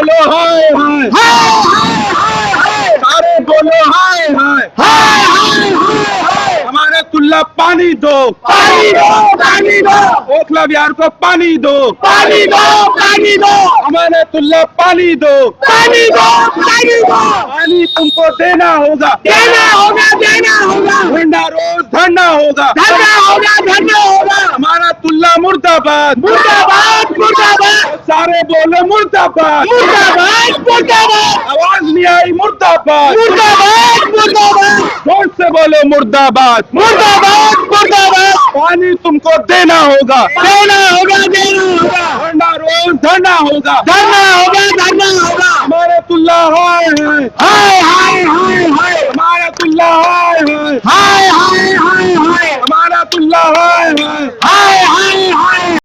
बोलो हाय हाय, सारे बोलो हाय हाय। हमारे तुल्ला पानी दो, पानी दो, पानी दो, ओखला बिहार को पानी दो, पानी दो, पानी दो, हमारे तुल्ला पानी दो, पानी दो, पानी दो, पानी तुमको देना होगा, देना होगा, देना होगा, धरना रोज धरना होगा, धरना होगा, धरना होगा। हमारा तुल्ला मुर्दाबाद, मुर्दाबाद, मुर्दाबाद, सारे बोलो मुर्दाबाद, मुर्दाबाद, मुर्दाबाद, आवाज नहीं आई मुर्दाबाद, मुर्दाबाद, मुर्दाबाद, जोर से बोलो मुर्दाबाद। मुर्दाबाद, मुर्दाबाद, पानी तुमको देना होगा, देना होगा, देना होगा, धरना रोज धरना होगा, धरना होगा, धरना होगा। हमारे तुल्ला हाय हाय, हाय हाय हाय हाय, हमारा तुल्ला हाय हाय, हाय हाय हाय हाय, हमारा तुल्ला हाय हाय। हाय हाय हाय।